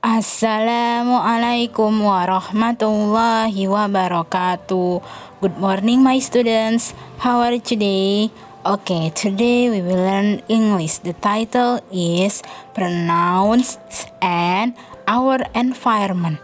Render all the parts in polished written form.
Assalamualaikum warahmatullahi wabarakatuh. Good morning, my students. How are you today? Okay, today we will learn English. The title is Pronouns and Our Environment.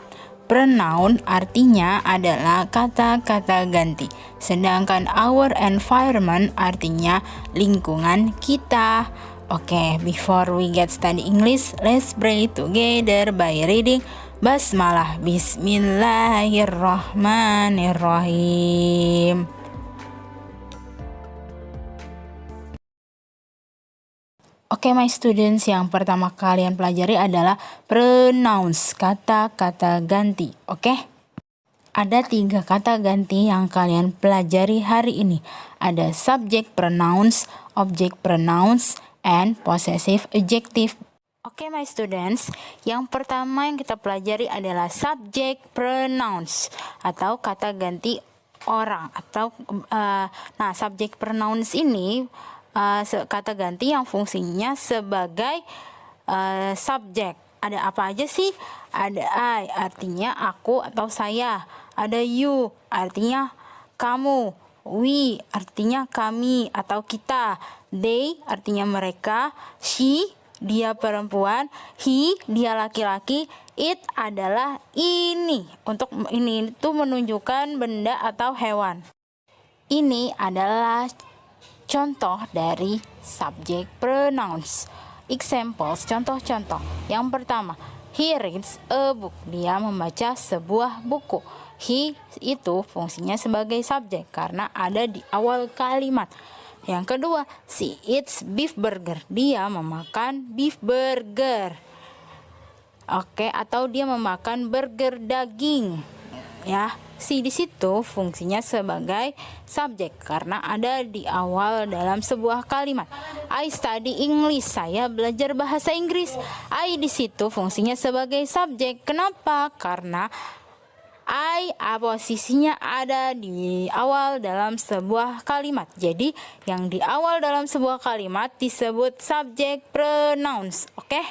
Pronoun artinya adalah kata-kata ganti, sedangkan our environment artinya lingkungan kita. Okay, before we get study English, let's pray together by reading Basmalah. Bismillahirrahmanirrahim. Oke, my students, yang pertama kalian pelajari adalah pronouns, kata-kata ganti. Oke? Ada 3 kata ganti yang kalian pelajari hari ini. Ada subject pronouns, object pronouns, and possessive adjective. Oke, my students, yang pertama yang kita pelajari adalah subject pronouns atau kata ganti orang atau subject pronouns ini kata ganti yang fungsinya sebagai subjek. Ada apa aja sih? Ada I, artinya aku atau saya. Ada you, artinya kamu. We, artinya kami atau kita. They, artinya mereka. She, dia perempuan. He, dia laki-laki. It adalah ini. Untuk ini itu menunjukkan benda atau hewan. Ini adalah contoh dari subject pronouns. Examples, contoh-contoh. Yang pertama, he reads a book. Dia membaca sebuah buku. He itu fungsinya sebagai subjek karena ada di awal kalimat. Yang kedua, she eats beef burger. Dia memakan beef burger. Oke, atau dia memakan burger daging. Ya, si di situ fungsinya sebagai subjek karena ada di awal dalam sebuah kalimat. I study English, saya belajar bahasa Inggris. I di situ fungsinya sebagai subjek. Kenapa? Karena I posisinya ada di awal dalam sebuah kalimat. Jadi, yang di awal dalam sebuah kalimat disebut subject pronouns. Oke?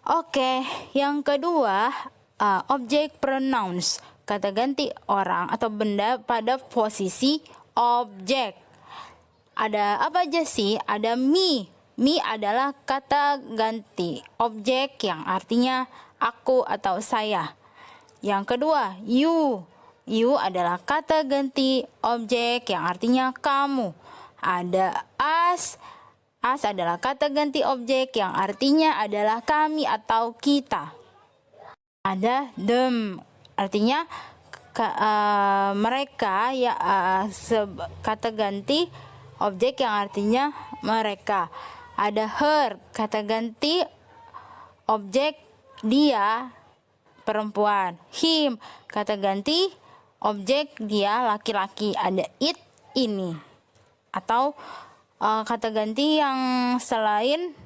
Oke, yang kedua, object pronouns, kata ganti orang atau benda pada posisi objek. Ada apa aja sih? Ada me. Me adalah kata ganti objek yang artinya aku atau saya. Yang kedua, you. You adalah kata ganti objek yang artinya kamu. Ada us. Us adalah kata ganti objek yang artinya adalah kami atau kita. Ada them, artinya mereka, ya, kata ganti objek yang artinya mereka. Ada her, kata ganti objek dia, perempuan. Him, kata ganti objek dia, laki-laki. Ada it, ini. Atau kata ganti yang selain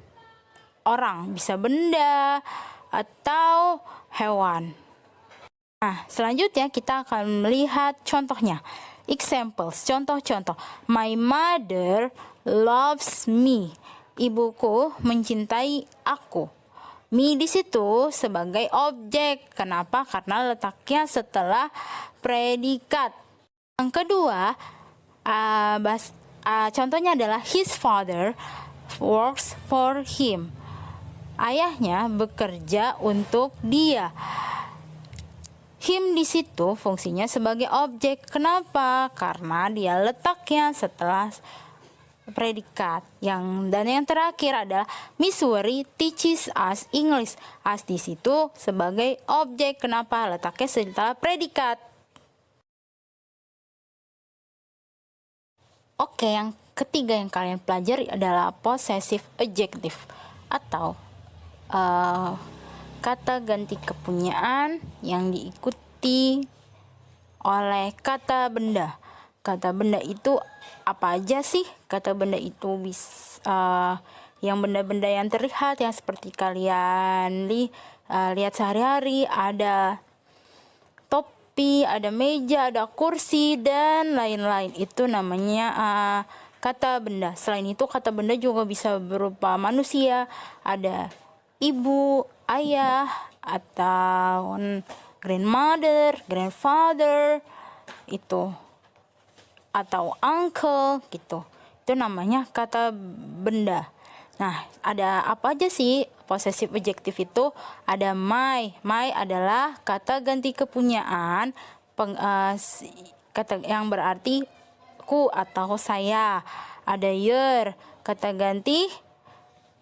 orang, bisa benda atau hewan. Nah, selanjutnya kita akan melihat contohnya. Examples, contoh-contoh. My mother loves me. Ibuku mencintai aku. Me di situ sebagai objek. Kenapa? Karena letaknya setelah predikat. Yang kedua, contohnya adalah his father works for him. Ayahnya bekerja untuk dia. Him di situ fungsinya sebagai objek. Kenapa? Karena dia letaknya setelah predikat. Dan yang terakhir adalah Miss Wari teaches us English. Us di situ sebagai objek. Kenapa? Letaknya setelah predikat. Oke, yang ketiga yang kalian pelajari adalah possessive adjective atau kata ganti kepunyaan yang diikuti oleh kata benda. Kata benda itu apa aja sih? Kata benda itu bisa yang benda-benda yang terlihat, yang seperti kalian lihat sehari-hari, ada topi, ada meja, ada kursi, dan lain-lain. Itu namanya kata benda. Selain itu, kata benda juga bisa berupa manusia, ada ibu, ayah, atau grandmother, grandfather, itu, atau uncle, gitu. Itu namanya kata benda. Nah, ada apa aja sih possessive adjective itu? Ada my. My adalah kata ganti kepunyaan, kata yang berarti ku atau saya. Ada your, kata ganti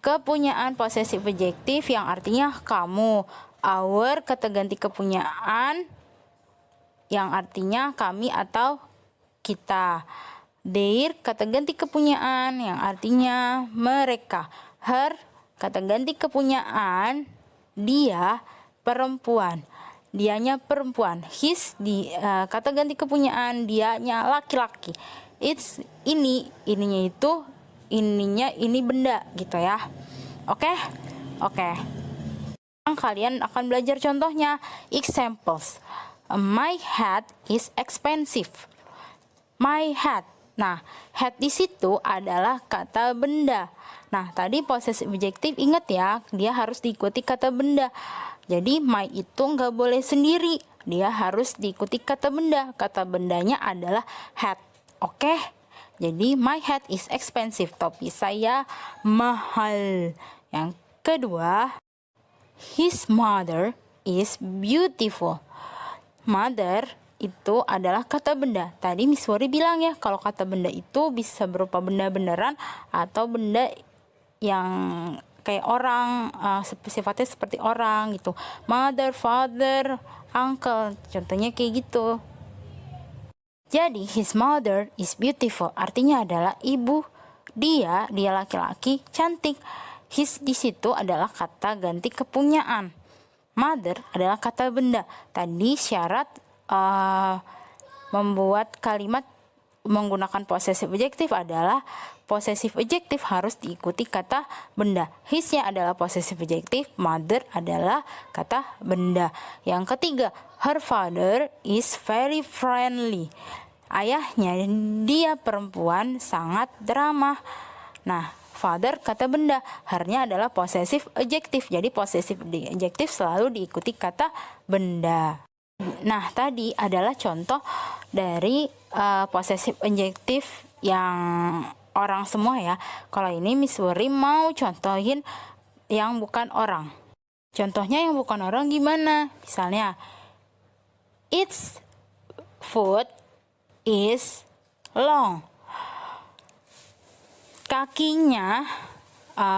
kepunyaan possessive adjective yang artinya kamu. Our, kata ganti kepunyaan yang artinya kami atau kita. Their, kata ganti kepunyaan yang artinya mereka. Her, kata ganti kepunyaan dia, perempuan. Dianya perempuan. His, kata ganti kepunyaan dianya laki-laki. It's, ininya itu, ini benda gitu ya. Oke? Kalian akan belajar contohnya. Examples. My hat is expensive. My hat. Nah, hat di situ adalah kata benda. Nah, tadi possessive adjective, ingat ya, dia harus diikuti kata benda. Jadi my itu nggak boleh sendiri, dia harus diikuti kata benda. Kata bendanya adalah hat. Oke? Jadi my hat is expensive. Topi saya mahal. Yang kedua, his mother is beautiful. Mother itu adalah kata benda. Tadi Miss Wori bilang ya, kalau kata benda itu bisa berupa benda beneran atau benda yang kayak orang, sifatnya seperti orang gitu. Mother, father, uncle, contohnya kayak gitu. Jadi his mother is beautiful artinya adalah ibu dia laki-laki cantik. His di situ adalah kata ganti kepunyaan. Mother adalah kata benda. Tadi syarat membuat kalimat menggunakan possessive adjective adalah possessive adjective harus diikuti kata benda. His-nya adalah possessive adjective, mother adalah kata benda. Yang ketiga, her father is very friendly. Ayahnya, dia perempuan, sangat ramah. Nah, father kata benda, her-nya adalah possessive adjective. Jadi possessive adjective selalu diikuti kata benda. Nah, tadi adalah contoh dari possessive adjective yang orang semua ya. Kalau ini Miss Wori mau contohin yang bukan orang. Contohnya yang bukan orang gimana? Misalnya, its foot is long. Kakinya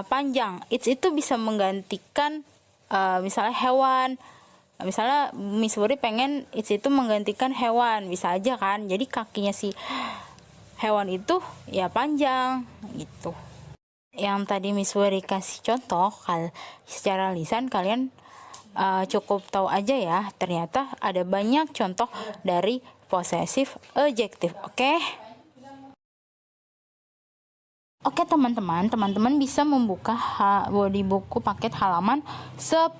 panjang. Its itu bisa menggantikan misalnya hewan. Misalnya Miss Wori pengen its itu menggantikan hewan, bisa aja kan. Jadi kakinya si hewan itu ya panjang gitu. Yang tadi Miss Wori kasih contoh secara lisan, kalian cukup tahu aja ya. Ternyata ada banyak contoh dari possessive adjective. Oke teman-teman bisa membuka di buku paket halaman 10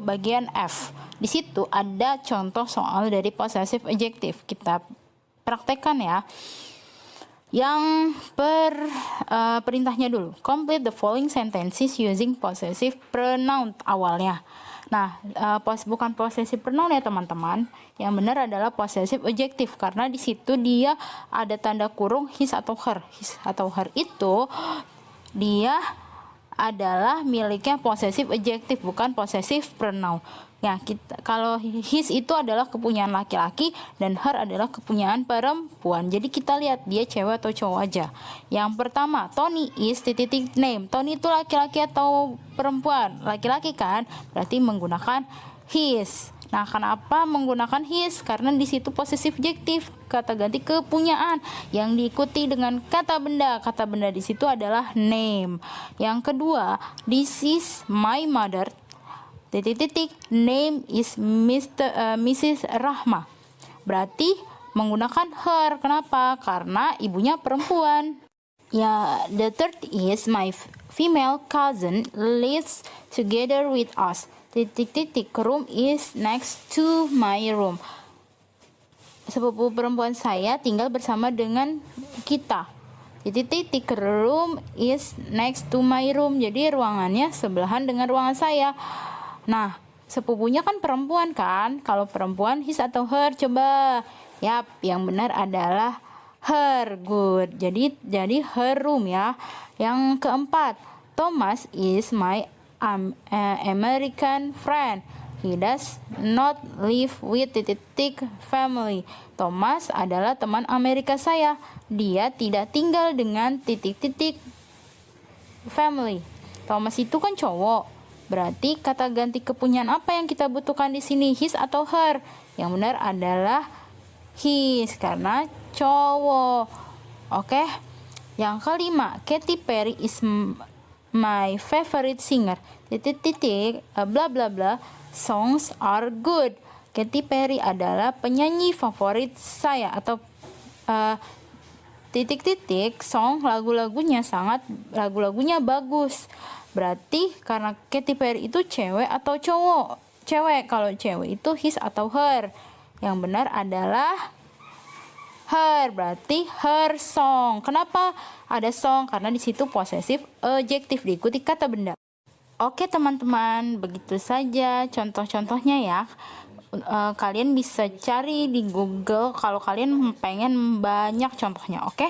bagian F. Di situ ada contoh soal dari possessive adjective. Kita praktekkan ya. Yang perintahnya dulu. Complete the following sentences using possessive pronoun awalnya. Nah, bukan possessive pronoun ya teman-teman. Yang benar adalah possessive adjective karena di situ dia ada tanda kurung his atau her. His atau her itu dia adalah miliknya possessive adjective, bukan possessive pronoun. Ya, kalau his itu adalah kepunyaan laki-laki dan her adalah kepunyaan perempuan. Jadi kita lihat dia cewek atau cowok aja. Yang pertama, Tony is name. Tony itu laki-laki atau perempuan? Laki-laki kan? Berarti menggunakan his. Nah, kenapa menggunakan his? Karena di situ posesif adjektif, kata ganti kepunyaan yang diikuti dengan kata benda. Kata benda di situ adalah name. Yang kedua, this is my mother. Name is Mrs. Rahma. Berarti menggunakan her. Kenapa? Karena ibunya perempuan. Ya, the third is my female cousin lives together with us. Room is next to my room. Sepupu perempuan saya tinggal bersama dengan kita. Room is next to my room. Jadi ruangannya sebelahan dengan ruangan saya. Nah, sepupunya kan perempuan kan? Kalau perempuan his atau her? Coba. Yap, yang benar adalah her. Good. Jadi her room ya. Yang keempat, Thomas is my American friend. He does not live with family. Thomas adalah teman Amerika saya. Dia tidak tinggal dengan family. Thomas itu kan cowok. Berarti kata ganti kepunyaan apa yang kita butuhkan di sini? His atau her? Yang benar adalah his karena cowok. Oke. Yang kelima, Katy Perry is my favorite singer. Bla bla bla. Songs are good. Katy Perry adalah penyanyi favorit saya atau song lagu-lagunya bagus. Berarti karena Katy Perry itu cewek atau cowok? Cewek. Kalau cewek itu his atau her? Yang benar adalah her. Berarti her song. Kenapa ada song? Karena di situ posesif adjektif diikuti kata benda. Oke teman-teman, begitu saja contoh-contohnya ya. Kalian bisa cari di Google kalau kalian pengen banyak contohnya, oke?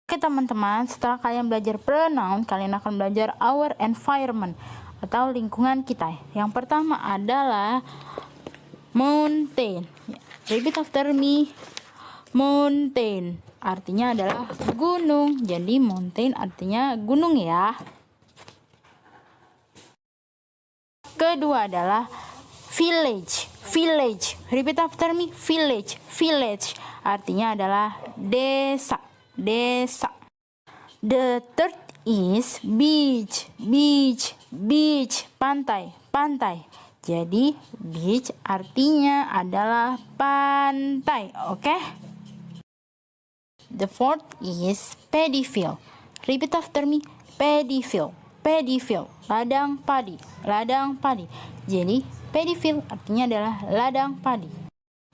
Oke teman-teman, setelah kalian belajar pronoun, kalian akan belajar our environment atau lingkungan kita. Yang pertama adalah mountain. Repeat after me. Mountain artinya adalah gunung. Jadi mountain artinya gunung ya. Kedua adalah village. Village. Repeat after me. Village. Village artinya adalah desa. Desa. The third is beach. Beach. Beach. Pantai. Pantai. Jadi beach artinya adalah pantai. Oke? The fourth is paddy field. Repeat after me. Paddy field. Paddy field. Ladang padi. Ladang padi. Jadi paddy field artinya adalah ladang padi.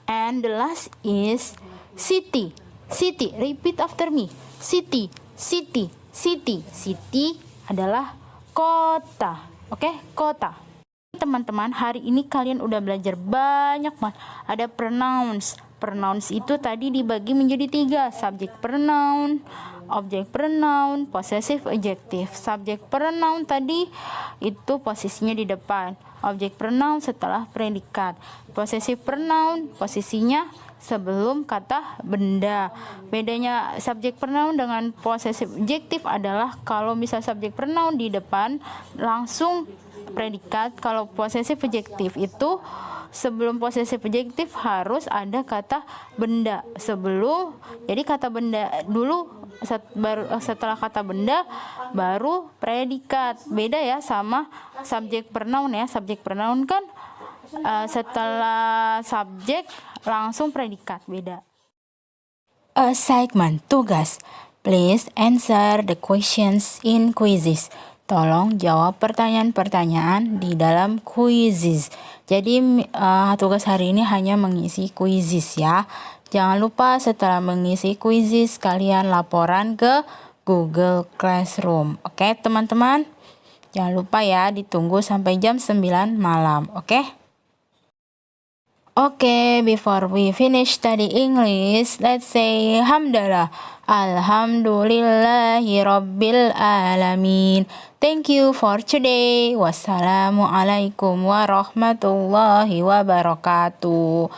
And the last is city. City, repeat after me. City, city, city. City adalah kota. Oke, kota. Teman-teman, hari ini kalian udah belajar banyak banget. Ada pronouns. Pronouns itu tadi dibagi menjadi 3. Subject pronoun, object pronoun, possessive adjective. Subject pronoun tadi itu posisinya di depan. Object pronoun setelah predikat. Possessive pronoun posisinya sebelum kata benda. Bedanya subject pronoun dengan possessive adjective adalah kalau misal subject pronoun di depan langsung predikat. Kalau possessive adjective itu sebelum possessive adjective harus ada kata benda sebelum. Jadi kata benda dulu setelah kata benda baru predikat. Beda ya sama subject pronoun ya. Subject pronoun kan setelah subjek langsung predikat, beda. Assignment, tugas. Please answer the questions in quizzes. Tolong jawab pertanyaan-pertanyaan di dalam quizzes. Jadi tugas hari ini hanya mengisi quizzes ya. Jangan lupa setelah mengisi quizzes kalian laporan ke Google Classroom. Oke teman-teman? Jangan lupa ya, ditunggu sampai jam 9 malam. Oke? Okay, before we finish study English, let's say hamdalah. Alhamdulillahi Rabbil Alamin. Thank you for today. Wassalamualaikum warahmatullahi wabarakatuh.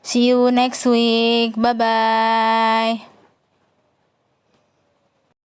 See you next week. Bye-bye.